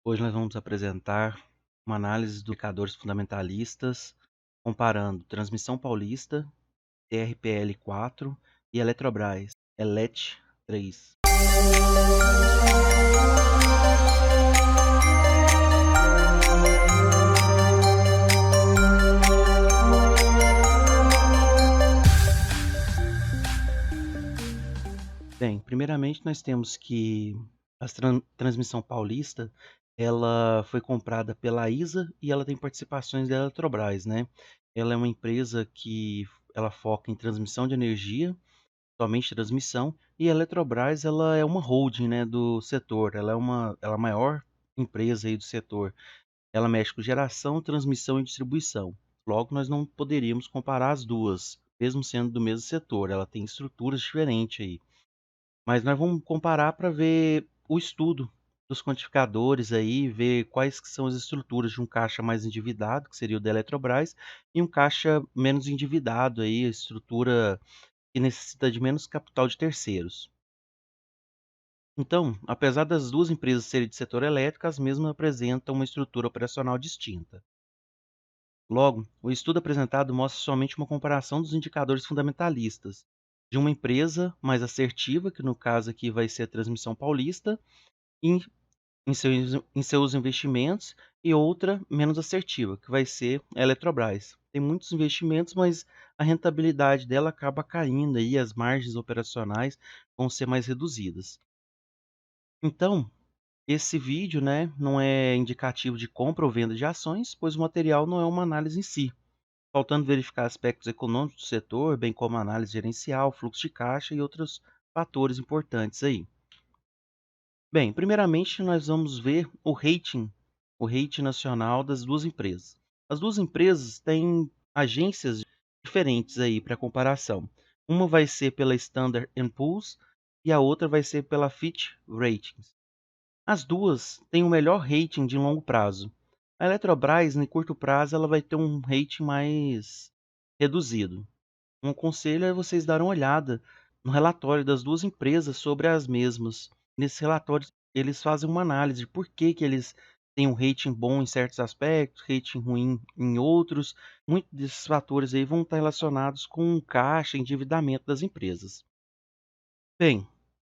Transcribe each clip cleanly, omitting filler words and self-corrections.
Hoje nós vamos apresentar uma análise dos indicadores fundamentalistas, comparando Transmissão Paulista, TRPL 4 e Eletrobras, ELET 3. Bem, primeiramente nós temos que a Transmissão Paulista, ela foi comprada pela ISA e ela tem participações da Eletrobras, né? Ela é uma empresa que ela foca em transmissão de energia, somente transmissão, e a Eletrobras ela é uma holding, né, do setor. Ela é a maior empresa aí do setor. Ela mexe com geração, transmissão e distribuição. Logo, nós não poderíamos comparar as duas, mesmo sendo do mesmo setor. Ela tem estruturas diferentes aí. Mas nós vamos comparar para ver o estudo dos quantificadores aí, ver quais que são as estruturas de um caixa mais endividado, que seria o da Eletrobras, e um caixa menos endividado aí, a estrutura que necessita de menos capital de terceiros. Então, apesar das duas empresas serem de setor elétrico, as mesmas apresentam uma estrutura operacional distinta. Logo, o estudo apresentado mostra somente uma comparação dos indicadores fundamentalistas de uma empresa mais assertiva, que no caso aqui vai ser a Transmissão Paulista, em, em seus investimentos, e outra menos assertiva, que vai ser a Eletrobras. Tem muitos investimentos, mas a rentabilidade dela acaba caindo e as margens operacionais vão ser mais reduzidas. Então, esse vídeo, né, não é indicativo de compra ou venda de ações, pois o material não é uma análise em si, faltando verificar aspectos econômicos do setor, bem como análise gerencial, fluxo de caixa e outros fatores importantes aí. Bem, primeiramente nós vamos ver o rating nacional das duas empresas. As duas empresas têm agências diferentes aí para comparação. Uma vai ser pela Standard Poor's e a outra vai ser pela Fitch Ratings. As duas têm o melhor rating de longo prazo. A Eletrobras, em curto prazo, ela vai ter um rating mais reduzido. Um conselho é vocês darem uma olhada no relatório das duas empresas sobre as mesmas. Nesse relatório, eles fazem uma análise de por que eles têm um rating bom em certos aspectos, rating ruim em outros. Muitos desses fatores aí vão estar relacionados com caixa e endividamento das empresas. Bem,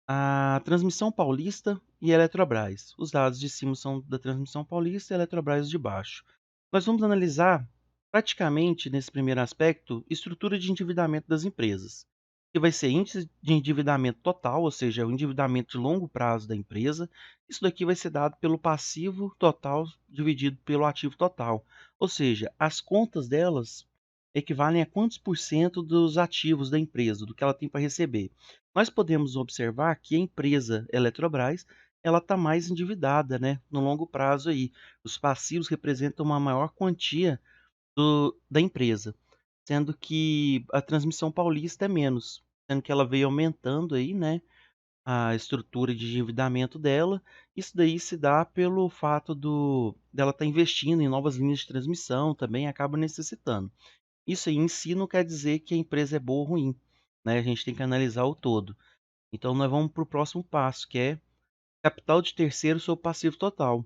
a Transmissão Paulista e a Eletrobras. Os dados de cima são da Transmissão Paulista e a Eletrobras de baixo. Nós vamos analisar, praticamente, nesse primeiro aspecto, estrutura de endividamento das empresas, que vai ser índice de endividamento total, ou seja, o endividamento de longo prazo da empresa. Isso daqui vai ser dado pelo passivo total dividido pelo ativo total. Ou seja, as contas delas equivalem a quantos por cento dos ativos da empresa, do que ela tem para receber. Nós podemos observar que a empresa Eletrobras ela está mais endividada, né, no longo prazo aí. Os passivos representam uma maior quantia da empresa, sendo que a Transmissão Paulista é menos, sendo que ela veio aumentando aí, né, a estrutura de endividamento dela. Isso daí se dá pelo fato dela estar investindo em novas linhas de transmissão, também acaba necessitando. Isso aí em si não quer dizer que a empresa é boa ou ruim, né? A gente tem que analisar o todo. Então nós vamos para o próximo passo, que é capital de terceiro sobre passivo total.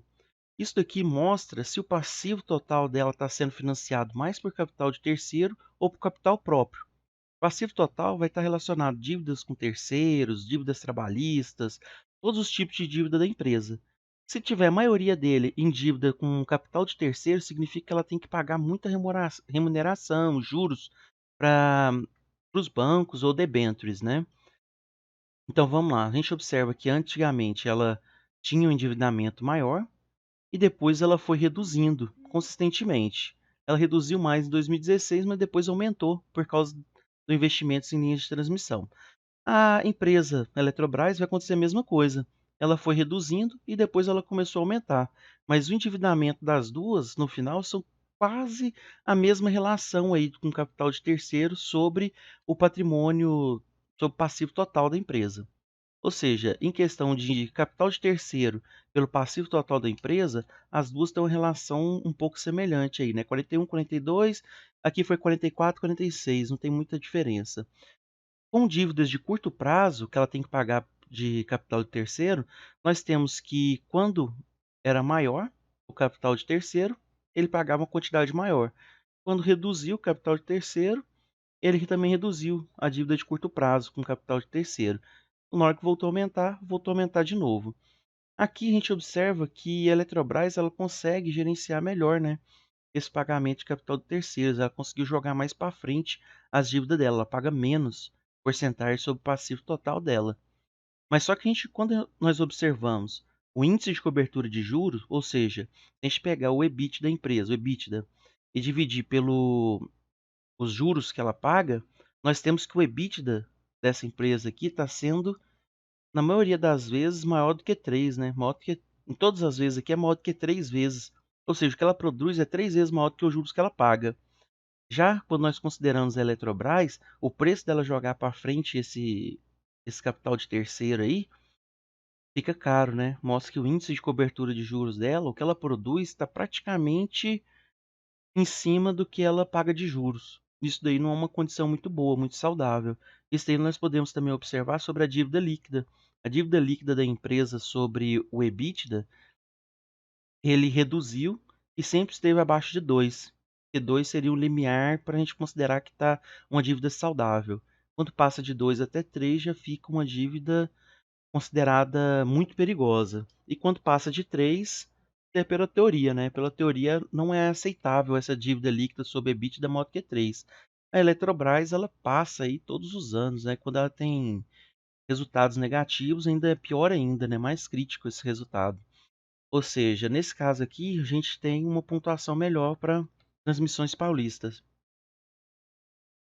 Isso daqui mostra se o passivo total dela está sendo financiado mais por capital de terceiro ou por capital próprio. O passivo total vai estar relacionado a dívidas com terceiros, dívidas trabalhistas, todos os tipos de dívida da empresa. Se tiver a maioria dele em dívida com capital de terceiro, significa que ela tem que pagar muita remuneração, juros para os bancos ou debêntures, né? Então vamos lá, a gente observa que antigamente ela tinha um endividamento maior e depois ela foi reduzindo consistentemente. Ela reduziu mais em 2016, mas depois aumentou por causa do investimento em linhas de transmissão. A empresa Eletrobras vai acontecer a mesma coisa. Ela foi reduzindo e depois ela começou a aumentar. Mas o endividamento das duas, no final, são quase a mesma relação aí com o capital de terceiro sobre o patrimônio, sobre o passivo total da empresa. Ou seja, em questão de capital de terceiro pelo passivo total da empresa, as duas têm uma relação um pouco semelhante aí, né? 41, 42, aqui foi 44, 46, não tem muita diferença. Com dívidas de curto prazo, que ela tem que pagar de capital de terceiro, nós temos que quando era maior o capital de terceiro, ele pagava uma quantidade maior. Quando reduziu o capital de terceiro, ele também reduziu a dívida de curto prazo com o capital de terceiro. Na hora que voltou a aumentar de novo. Aqui a gente observa que a Eletrobras ela consegue gerenciar melhor, né, esse pagamento de capital de terceiros. Ela conseguiu jogar mais para frente as dívidas dela. Ela paga menos porcentagem sobre o passivo total dela. Mas só que quando nós observamos o índice de cobertura de juros, ou seja, a gente pegar o EBIT da empresa, o EBITDA, e dividir pelo os juros que ela paga, nós temos que o EBITDA dessa empresa aqui está sendo, na maioria das vezes, maior do que 3, né? Maior do que, em todas as vezes aqui é maior do que 3 vezes. Ou seja, o que ela produz é 3 vezes maior do que os juros que ela paga. Já quando nós consideramos a Eletrobras, o preço dela jogar para frente esse capital de terceiro aí, fica caro, né? Mostra que o índice de cobertura de juros dela, o que ela produz, está praticamente em cima do que ela paga de juros. Isso daí não é uma condição muito boa, muito saudável. Isso daí nós podemos também observar sobre a dívida líquida. A dívida líquida da empresa sobre o EBITDA, ele reduziu e sempre esteve abaixo de 2. E 2 seria o limiar para a gente considerar que está uma dívida saudável. Quando passa de 2 até 3, já fica uma dívida considerada muito perigosa. E quando passa de 3, é pela teoria, né? Pela teoria, não é aceitável essa dívida líquida sobre EBITDA maior que 3. A Eletrobras, ela passa aí todos os anos, né? Quando ela tem resultados negativos, ainda é pior ainda, né? Mais crítico esse resultado. Ou seja, nesse caso aqui, a gente tem uma pontuação melhor para Transmissões Paulistas.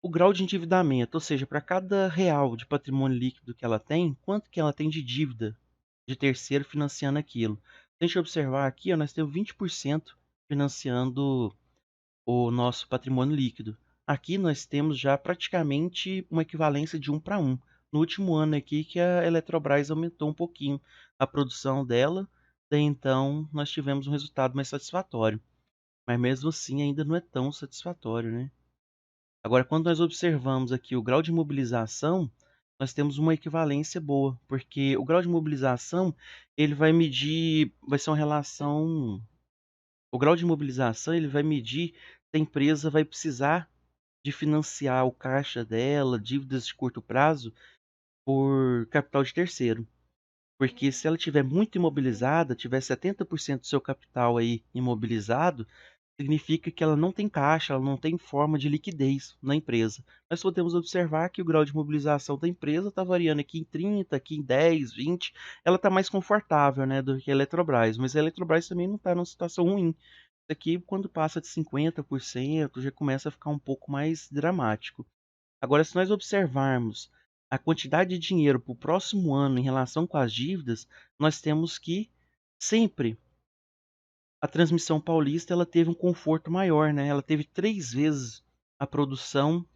O grau de endividamento, ou seja, para cada real de patrimônio líquido que ela tem, quanto que ela tem de dívida de terceiro financiando aquilo. Se a gente observar aqui, ó, nós temos 20% financiando o nosso patrimônio líquido. Aqui nós temos já praticamente uma equivalência de 1 para 1. No último ano aqui que a Eletrobras aumentou um pouquinho a produção dela, daí então nós tivemos um resultado mais satisfatório. Mas mesmo assim ainda não é tão satisfatório, né? Agora, quando nós observamos aqui o grau de mobilização, nós temos uma equivalência boa, porque o grau de mobilização, ele vai medir, vai ser uma relação, o grau de mobilização, ele vai medir se a empresa vai precisar de financiar o caixa dela, dívidas de curto prazo, por capital de terceiro. Porque se ela tiver muito imobilizada, tiver 70% do seu capital aí imobilizado, significa que ela não tem caixa, ela não tem forma de liquidez na empresa. Nós podemos observar que o grau de mobilização da empresa está variando aqui em 30, aqui em 10, 20. Ela está mais confortável, né, do que a Eletrobras, mas a Eletrobras também não está numa situação ruim. Isso aqui, quando passa de 50%, já começa a ficar um pouco mais dramático. Agora, se nós observarmos a quantidade de dinheiro para o próximo ano em relação com as dívidas, nós temos que sempre a Transmissão Paulista ela teve um conforto maior, né? Ela teve 3 vezes a produção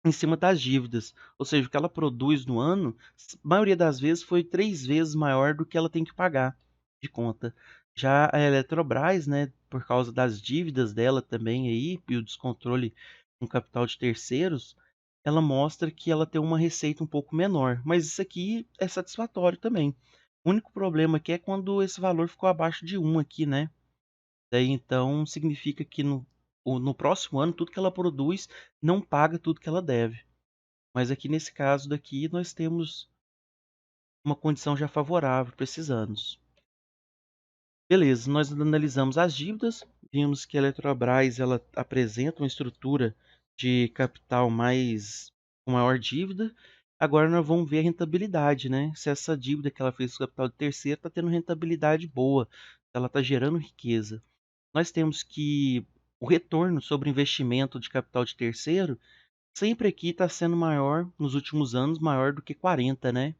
em cima das dívidas. Ou seja, o que ela produz no ano, a maioria das vezes foi 3 vezes maior do que ela tem que pagar de conta. Já a Eletrobras, né, por causa das dívidas dela também aí, e o descontrole com capital de terceiros, ela mostra que ela tem uma receita um pouco menor. Mas isso aqui é satisfatório também. O único problema aqui é quando esse valor ficou abaixo de 1 aqui, né? Daí então significa que no próximo ano tudo que ela produz não paga tudo que ela deve. Mas aqui nesse caso daqui nós temos uma condição já favorável para esses anos. Beleza, nós analisamos as dívidas, vimos que a Eletrobras ela apresenta uma estrutura de capital mais com maior dívida. Agora nós vamos ver a rentabilidade, né? Se essa dívida que ela fez com capital de terceiro está tendo rentabilidade boa, se ela está gerando riqueza. Nós temos que o retorno sobre investimento de capital de terceiro sempre aqui está sendo maior, nos últimos anos, maior do que 40, né?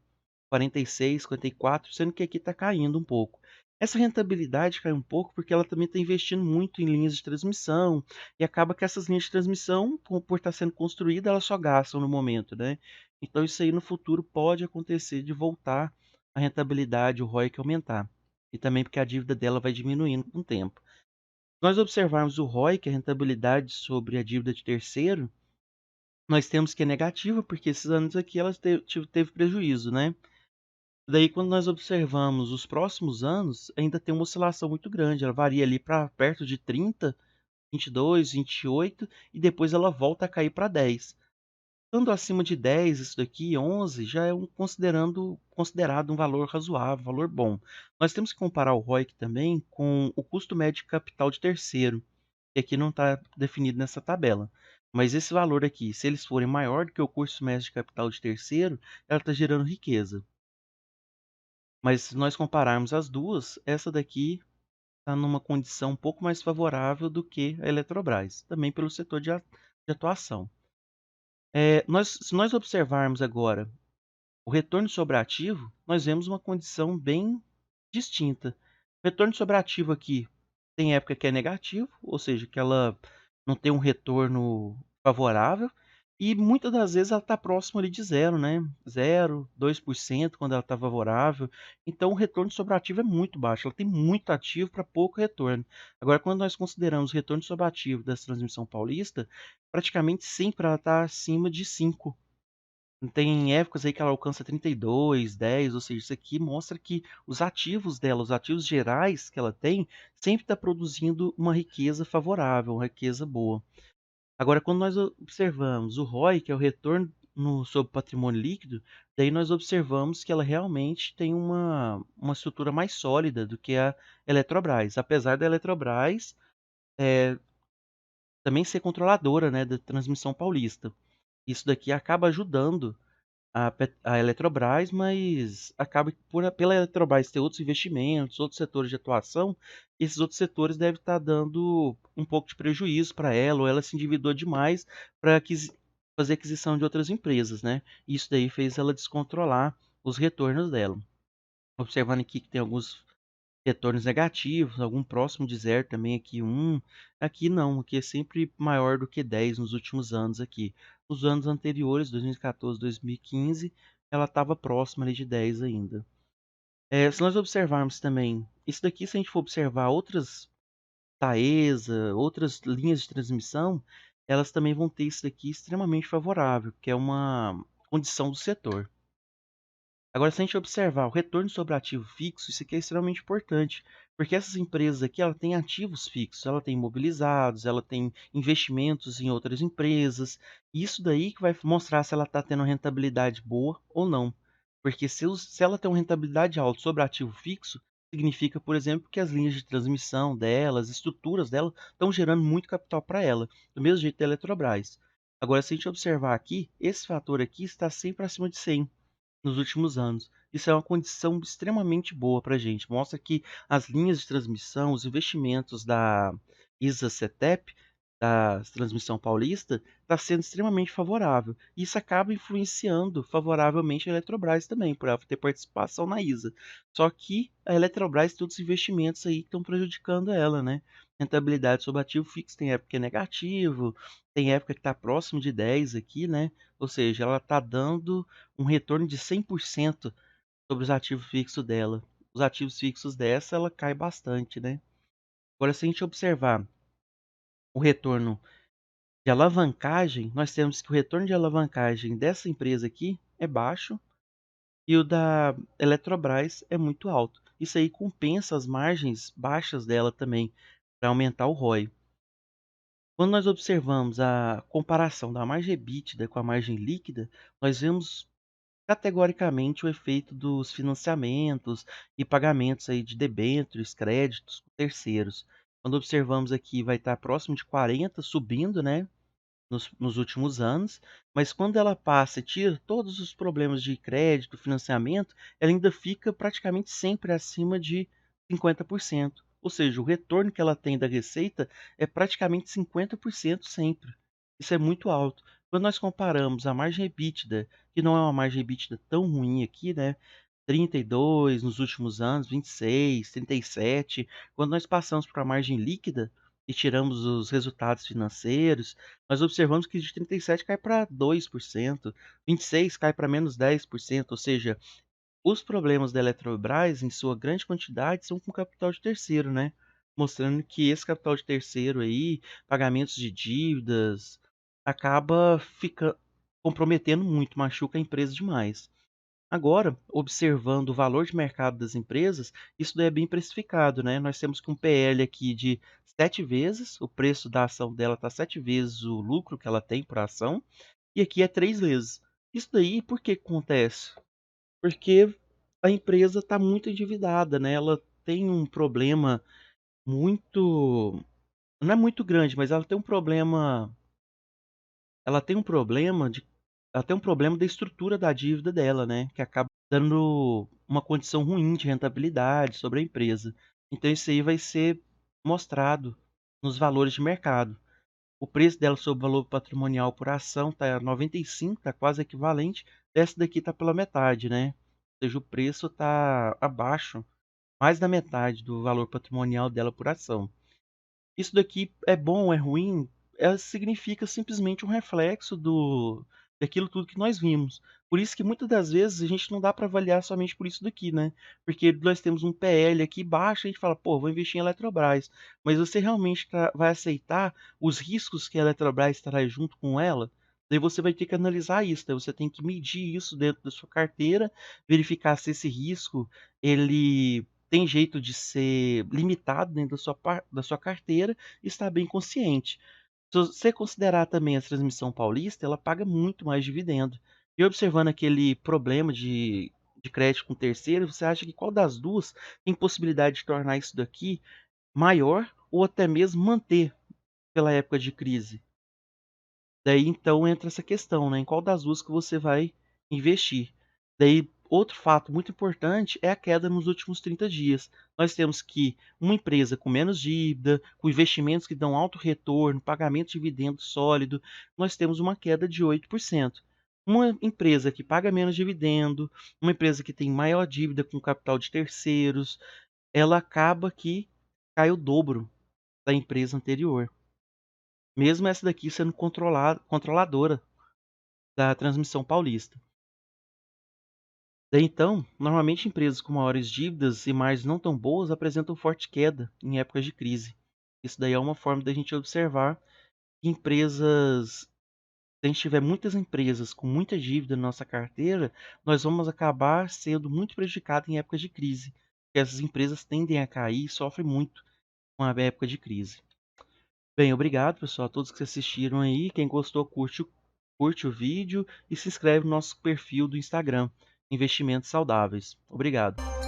46, 54, sendo que aqui está caindo um pouco. Essa rentabilidade cai um pouco porque ela também está investindo muito em linhas de transmissão e acaba que essas linhas de transmissão, por estar sendo construída, elas só gastam no momento, né? Então isso aí no futuro pode acontecer de voltar a rentabilidade, o ROIC aumentar. E também porque a dívida dela vai diminuindo com o tempo. Nós observarmos o ROI, que é a rentabilidade sobre a dívida de terceiro, nós temos que é negativa, porque esses anos aqui ela teve prejuízo, né? Daí, quando nós observamos os próximos anos, ainda tem uma oscilação muito grande, ela varia ali para perto de 30, 22, 28 e depois ela volta a cair para 10. Estando acima de 10, isso daqui, 11, já é considerado um valor razoável, um valor bom. Nós temos que comparar o ROIC também com o custo médio de capital de terceiro, que aqui não está definido nessa tabela. Mas esse valor aqui, se eles forem maior do que o custo médio de capital de terceiro, ela está gerando riqueza. Mas se nós compararmos as duas, essa daqui está numa condição um pouco mais favorável do que a Eletrobras, também pelo setor de atuação. Se nós observarmos agora o retorno sobre ativo, nós vemos uma condição bem distinta. O retorno sobre ativo aqui tem época que é negativo, ou seja, que ela não tem um retorno favorável, e muitas das vezes ela está próxima ali de zero, né? 0, 2% quando ela está favorável. Então o retorno sobre ativo é muito baixo, ela tem muito ativo para pouco retorno. Agora, quando nós consideramos o retorno sobre ativo dessa transmissão paulista, praticamente sempre ela está acima de 5. Tem épocas aí que ela alcança 32, 10, ou seja, isso aqui mostra que os ativos dela, os ativos gerais que ela tem, sempre está produzindo uma riqueza favorável, uma riqueza boa. Agora, quando nós observamos o ROI, que é o retorno sobre patrimônio líquido, daí nós observamos que ela realmente tem uma estrutura mais sólida do que a Eletrobras, apesar da Eletrobras também ser controladora, né, da transmissão paulista. Isso daqui acaba ajudando a Eletrobras, mas acaba que pela Eletrobras ter outros investimentos, outros setores de atuação, esses outros setores devem estar dando um pouco de prejuízo para ela, ou ela se endividou demais para fazer aquisição de outras empresas, né? Isso daí fez ela descontrolar os retornos dela. Observando aqui que tem alguns retornos negativos, algum próximo de zero também aqui, aqui não, aqui é sempre maior do que 10 nos últimos anos aqui. Nos anos anteriores, 2014, 2015, ela estava próxima ali de 10 ainda. Se nós observarmos também, isso daqui, se a gente for observar outras Taesa, outras linhas de transmissão, elas também vão ter isso daqui extremamente favorável, que é uma condição do setor. Agora, se a gente observar o retorno sobre ativo fixo, isso aqui é extremamente importante, porque essas empresas aqui, ela tem ativos fixos, ela tem imobilizados, ela tem investimentos em outras empresas, e isso daí que vai mostrar se ela está tendo rentabilidade boa ou não. Porque se ela tem uma rentabilidade alta sobre ativo fixo, significa, por exemplo, que as linhas de transmissão dela, as estruturas dela, estão gerando muito capital para ela, do mesmo jeito da Eletrobras. Agora, se a gente observar aqui, esse fator aqui está sempre acima de 100 nos últimos anos. Isso é uma condição extremamente boa para a gente. Mostra que as linhas de transmissão, os investimentos da ISA-CETEP, da transmissão paulista, está sendo extremamente favorável. Isso acaba influenciando favoravelmente a Eletrobras também, por ela ter participação na ISA. Só que a Eletrobras tem outros investimentos aí que estão prejudicando ela, né? Rentabilidade sobre ativo fixo tem época que é negativo, tem época que está próximo de 10 aqui, né? Ou seja, ela está dando um retorno de 100% sobre os ativos fixos dela. Os ativos fixos dessa, ela cai bastante, né? Agora, se a gente observar o retorno de alavancagem, nós temos que o retorno de alavancagem dessa empresa aqui é baixo e o da Eletrobras é muito alto. Isso aí compensa as margens baixas dela também, para aumentar o ROI. Quando nós observamos a comparação da margem EBITDA com a margem líquida, nós vemos categoricamente o efeito dos financiamentos e pagamentos aí de debêntures, créditos com terceiros. Quando observamos aqui, vai estar próximo de 40, subindo, né, nos últimos anos, mas quando ela passa e tira todos os problemas de crédito, financiamento, ela ainda fica praticamente sempre acima de 50%. Ou seja, o retorno que ela tem da receita é praticamente 50% sempre. Isso é muito alto. Quando nós comparamos a margem EBITDA, que não é uma margem EBITDA tão ruim aqui, né? 32 nos últimos anos, 26, 37. Quando nós passamos para a margem líquida e tiramos os resultados financeiros, nós observamos que de 37 cai para 2%, 26 cai para menos 10%, ou seja, os problemas da Eletrobras, em sua grande quantidade, são com capital de terceiro, né? Mostrando que esse capital de terceiro aí, pagamentos de dívidas, acaba comprometendo muito, machuca a empresa demais. Agora, observando o valor de mercado das empresas, isso daí é bem precificado, né? Nós temos que um PL aqui de 7 vezes, o preço da ação dela está 7 vezes o lucro que ela tem por ação, e aqui é 3 vezes. Isso daí, por que acontece? Porque a empresa está muito endividada, né? Ela tem um problema muito, não é muito grande, mas ela tem um problema de ela tem um problema da estrutura da dívida dela, né, que acaba dando uma condição ruim de rentabilidade sobre a empresa. Então isso aí vai ser mostrado nos valores de mercado. O preço dela sobre o valor patrimonial por ação está 95, está quase equivalente, essa daqui está pela metade, né. Ou seja, o preço está abaixo, mais da metade do valor patrimonial dela por ação. Isso daqui é bom, é ruim, significa simplesmente um reflexo daquilo tudo que nós vimos. Por isso que muitas das vezes a gente não dá para avaliar somente por isso daqui, né? Porque nós temos um PL aqui baixo, a gente fala, pô, vou investir em Eletrobras. Mas você realmente vai aceitar os riscos que a Eletrobras traz junto com ela? Daí você vai ter que analisar isso, daí você tem que medir isso dentro da sua carteira, verificar se esse risco ele tem jeito de ser limitado dentro da sua carteira e está bem consciente. Se você considerar também a transmissão paulista, ela paga muito mais dividendo. E observando aquele problema de crédito com terceiro, você acha que qual das duas tem possibilidade de tornar isso daqui maior ou até mesmo manter pela época de crise? Daí então entra essa questão, né, em qual das duas que você vai investir. Daí outro fato muito importante é a queda nos últimos 30 dias. Nós temos que uma empresa com menos dívida, com investimentos que dão alto retorno, pagamento de dividendo sólido, nós temos uma queda de 8%. Uma empresa que paga menos dividendo, uma empresa que tem maior dívida com capital de terceiros, ela acaba que cai o dobro da empresa anterior. Mesmo essa daqui sendo controladora da transmissão paulista. Daí então, normalmente empresas com maiores dívidas e margens não tão boas apresentam forte queda em épocas de crise. Isso daí é uma forma da gente observar que empresas, se a gente tiver muitas empresas com muita dívida na nossa carteira, nós vamos acabar sendo muito prejudicados em épocas de crise. Porque essas empresas tendem a cair e sofrem muito com a época de crise. Bem, obrigado, pessoal, a todos que assistiram aí. Quem gostou, curte o vídeo e se inscreve no nosso perfil do Instagram, Investimentos Saudáveis. Obrigado.